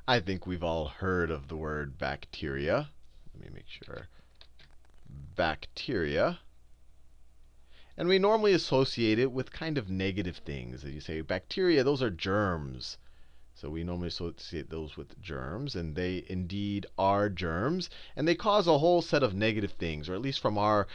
I think we've all heard of the word bacteria. Let me make sure. Bacteria. And we normally associate it with kind of negative things. As you say, bacteria, those are germs. So we normally associate those with germs, and they indeed are germs, and they cause a whole set of negative things, or at least from our,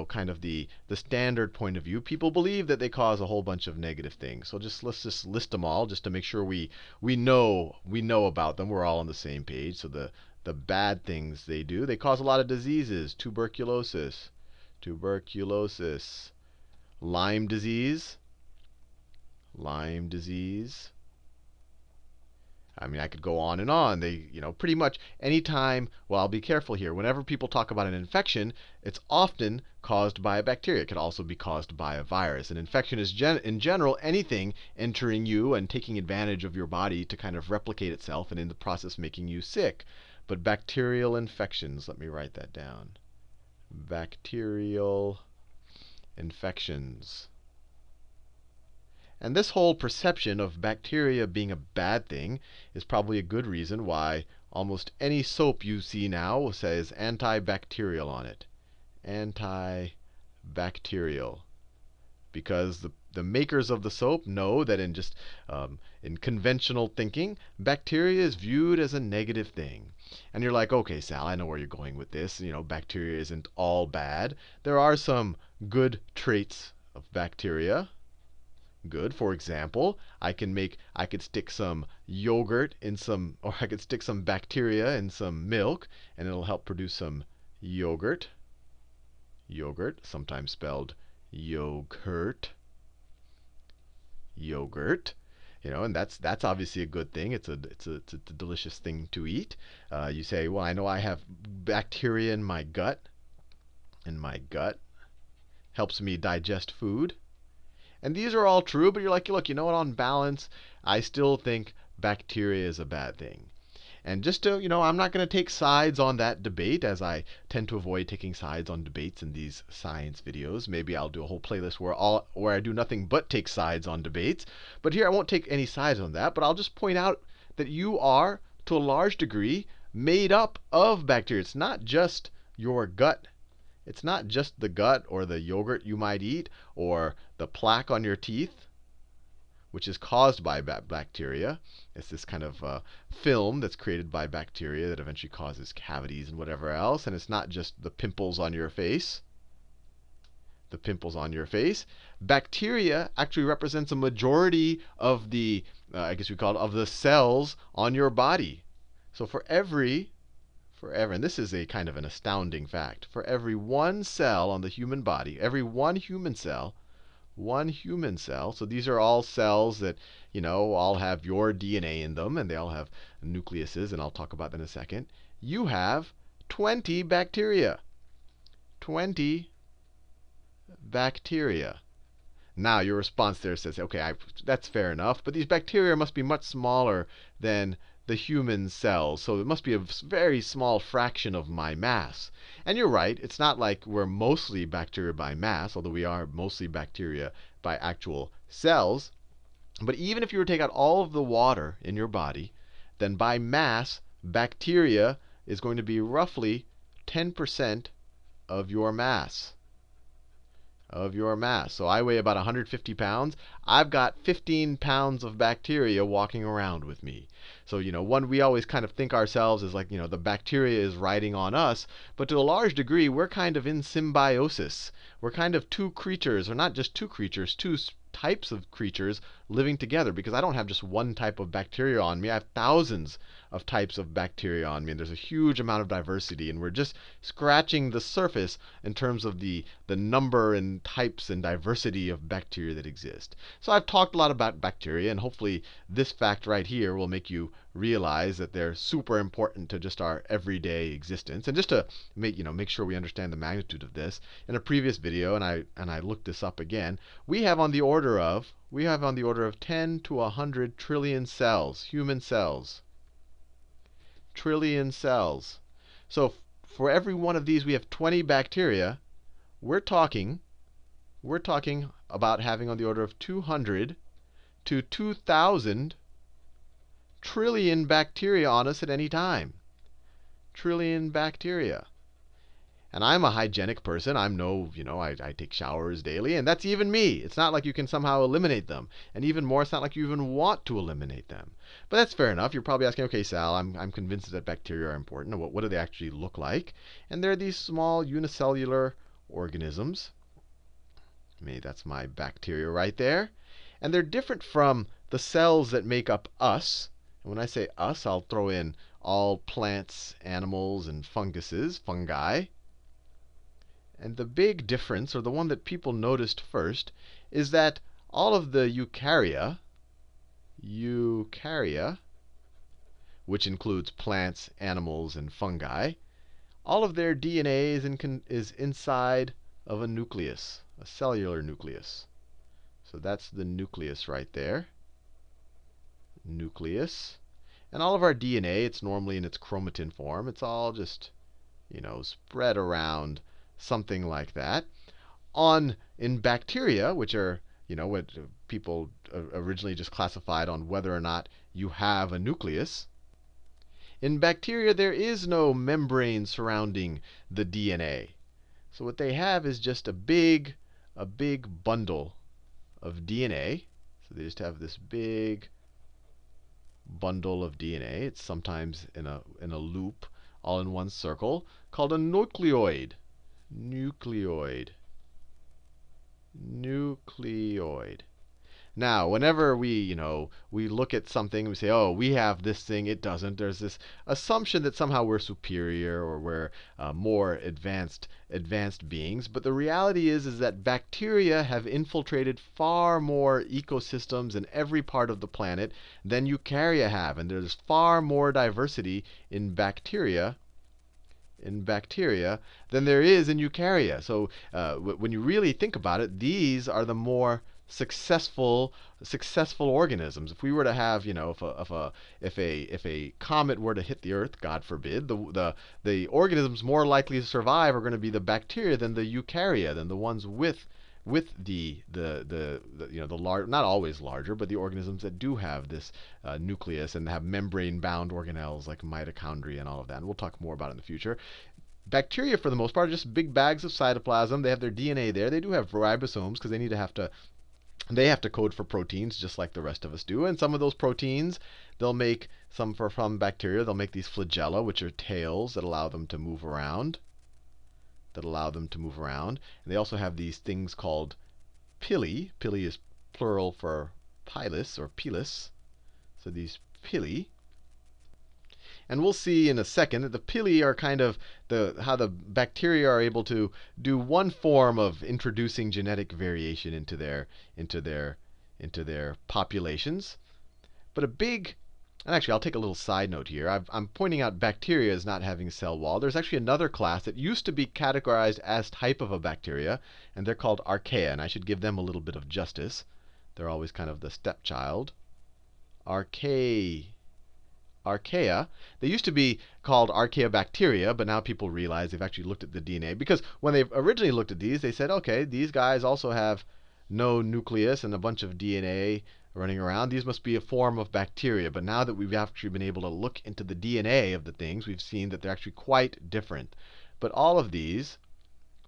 kind of the standard point of view, people believe that they cause a whole bunch of negative things. So let's just list them all, just to make sure we know about them. We're all on the same page. So the bad things they do, they cause a lot of diseases: tuberculosis, Lyme disease. I mean, I could go on and on. They, pretty much anytime, well, I'll be careful here. Whenever people talk about an infection, it's often caused by a bacteria. It could also be caused by a virus. An infection is, in general, anything entering you and taking advantage of your body to kind of replicate itself and in the process making you sick. But bacterial infections, let me write that down. Bacterial infections. And this whole perception of bacteria being a bad thing is probably a good reason why almost any soap you see now says antibacterial on it. Antibacterial. Because the makers of the soap know that in conventional thinking, bacteria is viewed as a negative thing. And you're like, okay, Sal, I know where you're going with this. Bacteria isn't all bad. There are some good traits of bacteria. Good. For example, I could stick some yogurt in some, or I could stick some bacteria in some milk, and it'll help produce some yogurt. Yogurt, sometimes spelled yogurt. Yogurt. And that's obviously a good thing. It's a delicious thing to eat. You say, well, I know I have bacteria in my gut. Helps me digest food. And these are all true, but you're like, look, on balance, I still think bacteria is a bad thing. And just to, I'm not going to take sides on that debate, as I tend to avoid taking sides on debates in these science videos. Maybe I'll do a whole playlist where I do nothing but take sides on debates. But here I won't take any sides on that, but I'll just point out that you are, to a large degree, made up of bacteria. It's not just your gut. It's not just the gut or the yogurt you might eat or the plaque on your teeth, which is caused by bacteria. It's this kind of film that's created by bacteria that eventually causes cavities and whatever else. And it's not just the pimples on your face. Bacteria actually represents a majority of the, I guess we call it, of the cells on your body. So for every, and this is a kind of an astounding fact, for every one cell on the human body, every one human cell, so these are all cells that, all have your DNA in them, and they all have nucleuses, and I'll talk about that in a second. You have 20 bacteria. 20 bacteria. Now, your response there says, okay, that's fair enough, but these bacteria must be much smaller than the human cells, so it must be a very small fraction of my mass. And you're right, it's not like we're mostly bacteria by mass, although we are mostly bacteria by actual cells. But even if you were to take out all of the water in your body, then by mass, bacteria is going to be roughly 10% of your mass. So I weigh about 150 pounds. I've got 15 pounds of bacteria walking around with me. So, we always kind of think ourselves as like, the bacteria is riding on us. But to a large degree, we're kind of in symbiosis. We're kind of two creatures, or not just two creatures, two types of creatures living together. Because I don't have just one type of bacteria on me. I have thousands of types of bacteria on me. And there's a huge amount of diversity. And we're just scratching the surface in terms of the number and types and diversity of bacteria that exist. So I've talked a lot about bacteria, and hopefully this fact right here will make you realize that they're super important to just our everyday existence. And just to make sure we understand the magnitude of this, in a previous video, and I looked this up again, we have on the order of 10 to 100 trillion cells, human cells. Trillion cells. So for every one of these we have 20 bacteria. We're talking about having on the order of 200 to 2,000 trillion bacteria on us at any time. Trillion bacteria. And I'm a hygienic person. I take showers daily, and that's even me. It's not like you can somehow eliminate them. And even more, it's not like you even want to eliminate them. But that's fair enough. You're probably asking, okay, Sal, I'm convinced that bacteria are important. What do they actually look like? And they're these small unicellular organisms. Maybe that's my bacteria right there. And they're different from the cells that make up us. And when I say us, I'll throw in all plants, animals, and fungi. And the big difference, or the one that people noticed first, is that all of the eukarya, which includes plants, animals, and fungi, all of their DNA is inside of a nucleus, a cellular nucleus. So that's the nucleus right there. Nucleus. And all of our DNA, it's normally in its chromatin form. It's all just, spread around something like that. In bacteria, which are, what people originally just classified on whether or not you have a nucleus. In bacteria, there is no membrane surrounding the DNA. So what they have is just a big bundle of DNA. So they just have this big bundle of DNA. It's sometimes in a loop, all in one circle, called a nucleoid. Nucleoid. Now, whenever we look at something, we say, oh, we have this thing, it doesn't. There's this assumption that somehow we're superior or we're more advanced beings. But the reality is that bacteria have infiltrated far more ecosystems in every part of the planet than eukarya have. And there's far more diversity in bacteria than there is in eukarya. So when you really think about it, these are the more successful organisms. If we were to have, if a comet were to hit the Earth, God forbid, the organisms more likely to survive are going to be the bacteria than the eukarya, than the ones with the large, not always larger, but the organisms that do have this nucleus and have membrane-bound organelles like mitochondria and all of that. And we'll talk more about it in the future. Bacteria, for the most part, are just big bags of cytoplasm. They have their DNA there. They do have ribosomes because they have to code for proteins just like the rest of us do. And some of those proteins, from bacteria, they'll make these flagella, which are tails that allow them to move around. And they also have these things called pili. Pili is plural for pilus or pilus. So these pili. And we'll see in a second that the pili are kind of how the bacteria are able to do one form of introducing genetic variation into their populations. But and actually, I'll take a little side note here. I'm pointing out bacteria as not having a cell wall. There's actually another class that used to be categorized as type of a bacteria, and they're called archaea. And I should give them a little bit of justice. They're always kind of the stepchild. Archaea. They used to be called archaeobacteria, but now people realize they've actually looked at the DNA. Because when they originally looked at these, they said, okay, these guys also have no nucleus and a bunch of DNA running around. These must be a form of bacteria. But now that we've actually been able to look into the DNA of the things, we've seen that they're actually quite different. But all of these,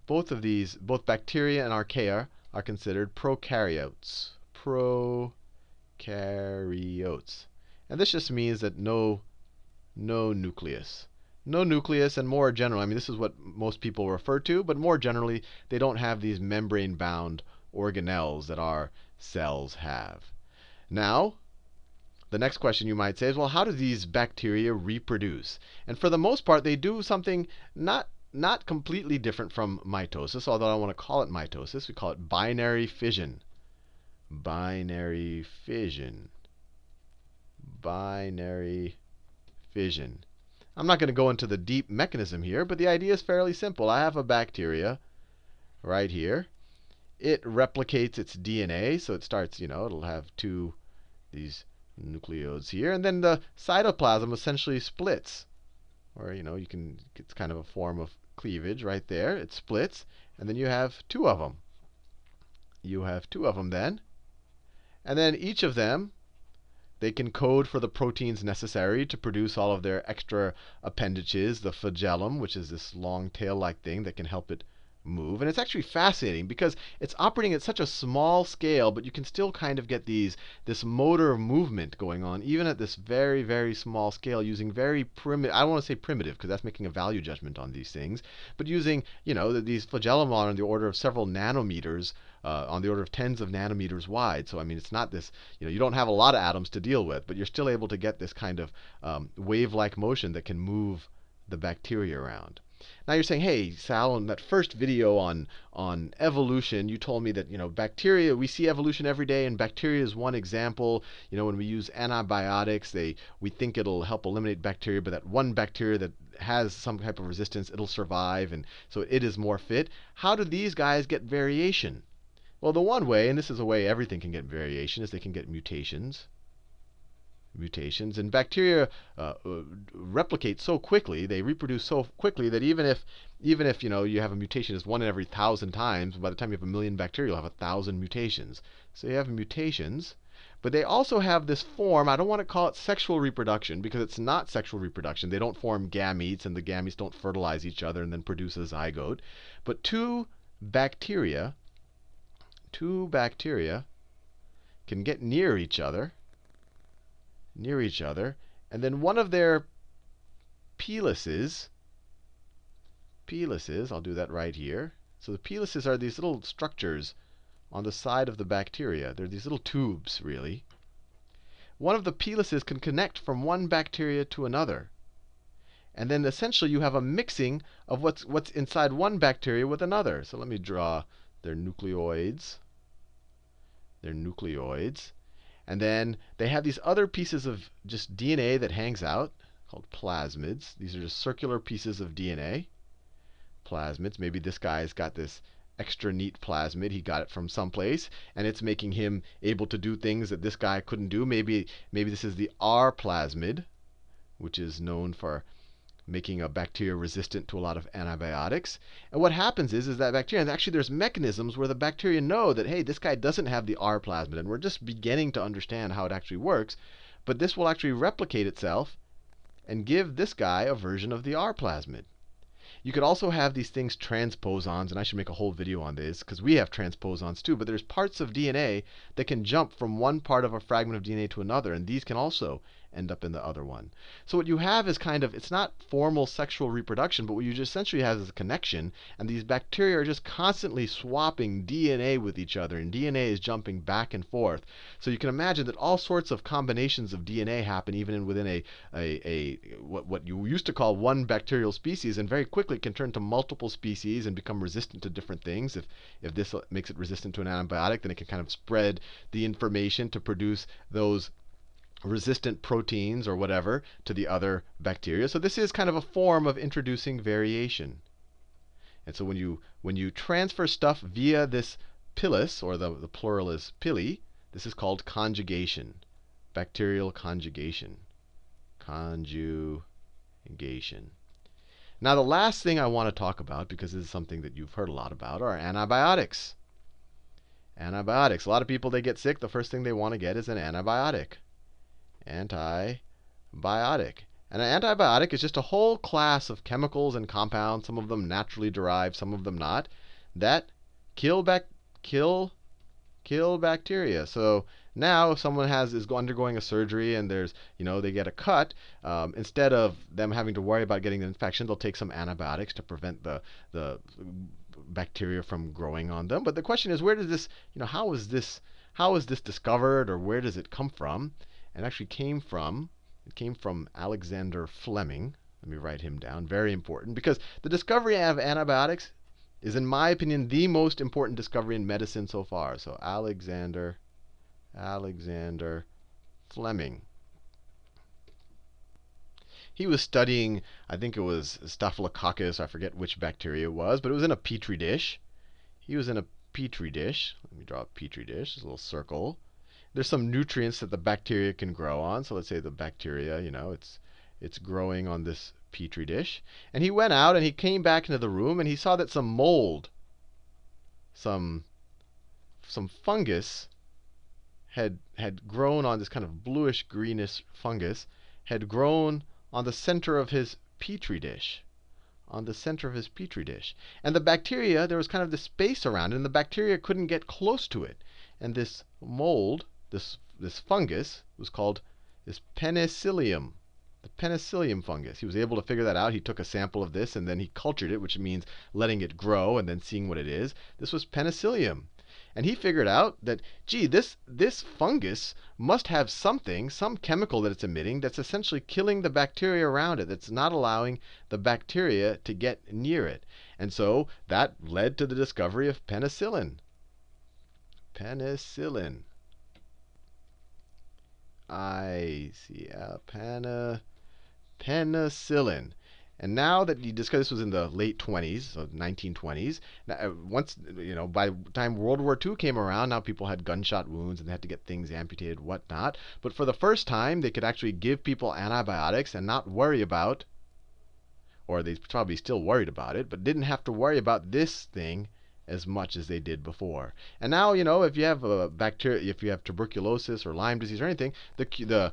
both bacteria and archaea, are considered prokaryotes. Prokaryotes. And this just means that no nucleus. No nucleus, and more generally, this is what most people refer to, but more generally, they don't have these membrane-bound organelles that our cells have. Now, the next question you might say is, well, how do these bacteria reproduce? And for the most part, they do something not completely different from mitosis, although I don't want to call it mitosis. We call it binary fission. Binary fission. I'm not going to go into the deep mechanism here, but the idea is fairly simple. I have a bacteria right here. It replicates its DNA, so it starts, it'll have these nucleodes here, and then the cytoplasm essentially splits. Or, it's kind of a form of cleavage right there. It splits, and then you have two of them. You have two of them then. And then each of them, They can code for the proteins necessary to produce all of their extra appendages, the flagellum, which is this long tail-like thing that can help it move. And it's actually fascinating because it's operating at such a small scale, but you can still kind of get this motor movement going on, even at this very, very small scale, using very primitive, I don't want to say primitive because that's making a value judgment on these things, but using, these flagellum are on the order of several nanometers, on the order of tens of nanometers wide. So, I mean, it's not this, you don't have a lot of atoms to deal with, but you're still able to get this kind of wave-like motion that can move the bacteria around. Now you're saying, hey, Sal, in that first video on evolution, you told me that bacteria, we see evolution every day, and bacteria is one example. When we use antibiotics, we think it'll help eliminate bacteria, but that one bacteria that has some type of resistance, it'll survive, and so it is more fit. How do these guys get variation? Well, the one way, and this is a way everything can get variation, is they can get mutations. And bacteria replicate so quickly, they reproduce so quickly that even if you have a mutation is 1 in every 1,000 times, by the time you have 1,000,000 bacteria, you'll have 1,000 mutations. So you have mutations, but they also have this form. I don't want to call it sexual reproduction because it's not sexual reproduction. They don't form gametes, and the gametes don't fertilize each other and then produce a zygote. But two bacteria can get near each other, and then one of their peleases, I'll do that right here. So the peleases are these little structures on the side of the bacteria. They're these little tubes, really. One of the peleases can connect from one bacteria to another. And then essentially you have a mixing of what's inside one bacteria with another. So let me draw their nucleoids. And then they have these other pieces of just DNA that hangs out, called plasmids. These are just circular pieces of DNA. Plasmids. Maybe this guy's got this extra neat plasmid. He got it from someplace, and it's making him able to do things that this guy couldn't do. Maybe this is the R plasmid, which is known for making a bacteria resistant to a lot of antibiotics. And what happens is that bacteria, and actually there's mechanisms where the bacteria know that, hey, this guy doesn't have the R plasmid, and we're just beginning to understand how it actually works. But this will actually replicate itself and give this guy a version of the R plasmid. You could also have these things transposons, and I should make a whole video on this because we have transposons too, but there's parts of DNA that can jump from one part of a fragment of DNA to another, and these can also end up in the other one. So what you have is kind of, it's not formal sexual reproduction, but what you just essentially have is a connection, and these bacteria are just constantly swapping DNA with each other, and DNA is jumping back and forth. So you can imagine that all sorts of combinations of DNA happen even within what you used to call one bacterial species, and very quickly can turn to multiple species and become resistant to different things. If this makes it resistant to an antibiotic, then it can kind of spread the information to produce those resistant proteins or whatever to the other bacteria. So this is kind of a form of introducing variation. And so when you transfer stuff via this pilus, or the plural is pili, this is called conjugation, bacterial conjugation. Now the last thing I want to talk about, because this is something that you've heard a lot about, are antibiotics. Antibiotics. A lot of people, they get sick, the first thing they want to get is an antibiotic. Antibiotic. And an antibiotic is just a whole class of chemicals and compounds, some of them naturally derived, some of them not, that kill bacteria. So now if someone is undergoing a surgery and they get a cut, instead of them having to worry about getting an infection, they'll take some antibiotics to prevent the bacteria from growing on them. But the question is, where does this, how is this discovered, or where does it come from? It actually came from Alexander Fleming. Let me write him down. Very important, because the discovery of antibiotics is, in my opinion, the most important discovery in medicine so far. So Alexander Fleming. He was studying, I think it was Staphylococcus, I forget which bacteria it was, but it was in a petri dish. He was in a petri dish. Let me draw a petri dish, this little circle. There's some nutrients that the bacteria can grow on. So let's say the bacteria, it's growing on this petri dish. And he went out and he came back into the room and he saw that some mold, some fungus had grown on this kind of bluish greenish fungus, had grown on the center of his petri dish. On the center of his petri dish. And the bacteria, there was kind of this space around it, and the bacteria couldn't get close to it. And this mold, this fungus, was called this penicillium. The penicillium fungus. He was able to figure that out. He took a sample of this and then he cultured it, which means letting it grow and then seeing what it is. This was penicillium. And he figured out that, gee, this fungus must have something, some chemical that it's emitting that's essentially killing the bacteria around it, that's not allowing the bacteria to get near it. And so that led to the discovery of penicillin. Penicillin. I see. Penicillin. And now that you discover, this was in the late 20s, so 1920s. Now, once, by the time World War II came around, now people had gunshot wounds and they had to get things amputated, whatnot. But for the first time, they could actually give people antibiotics and not worry about, or they probably still worried about it, but didn't have to worry about this thing as much as they did before. And now, if you have a bacteria, if you have tuberculosis or Lyme disease or anything, the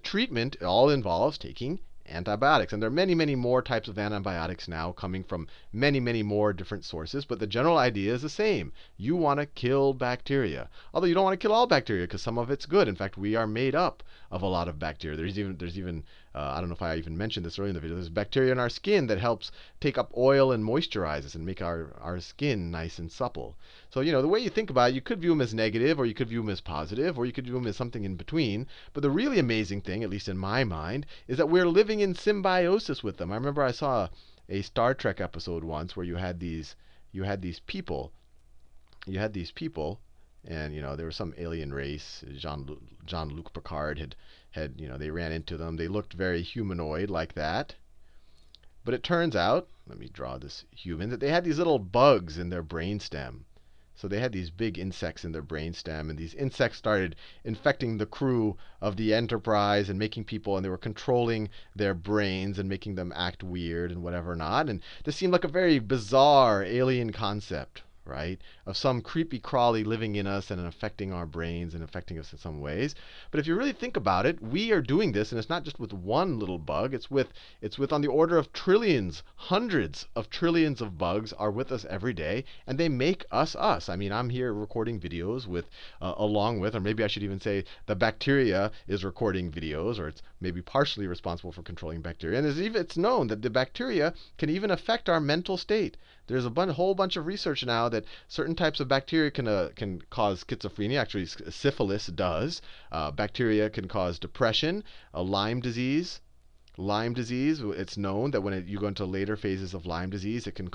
treatment all involves taking antibiotics. And there are many, many more types of antibiotics now coming from many, many more different sources. But the general idea is the same. You want to kill bacteria. Although you don't want to kill all bacteria because some of it's good. In fact, we are made up of a lot of bacteria. There's even I don't know if I even mentioned this earlier in the video. There's bacteria in our skin that helps take up oil and moisturize us and make our skin nice and supple. So, the way you think about it, you could view them as negative, or you could view them as positive, or you could view them as something in between. But the really amazing thing, at least in my mind, is that we're living in symbiosis with them. I remember I saw a Star Trek episode once where you had these people. And there was some alien race. Jean-Luc Picard had they ran into them. They looked very humanoid like that. But it turns out, let me draw this human, that they had these little bugs in their brainstem. So they had these big insects in their brainstem, and these insects started infecting the crew of the Enterprise and making people, and they were controlling their brains and making them act weird and whatever not. And this seemed like a very bizarre alien concept, right? Of some creepy crawly living in us and affecting our brains and affecting us in some ways. But if you really think about it, we are doing this, and it's not just with one little bug. It's with on the order of trillions, hundreds of trillions of bugs are with us every day, and they make us us. I mean, I'm here recording videos with, along with, or maybe I should even say, the bacteria is recording videos, or it's maybe partially responsible for controlling bacteria. And it's known that the bacteria can even affect our mental state. There's a whole bunch of research now that certain types of bacteria can cause schizophrenia. Actually, syphilis does. Bacteria can cause depression, Lyme disease. Lyme disease, it's known that when you go into later phases of Lyme disease, it can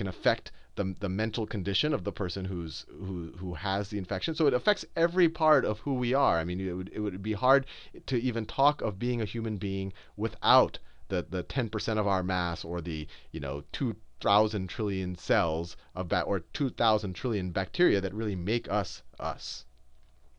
affect the mental condition of the person who has the infection. So it affects every part of who we are. I mean, it would be hard to even talk of being a human being without the 10% of our mass, or the 2,000 trillion cells of or 2,000 trillion bacteria that really make us us.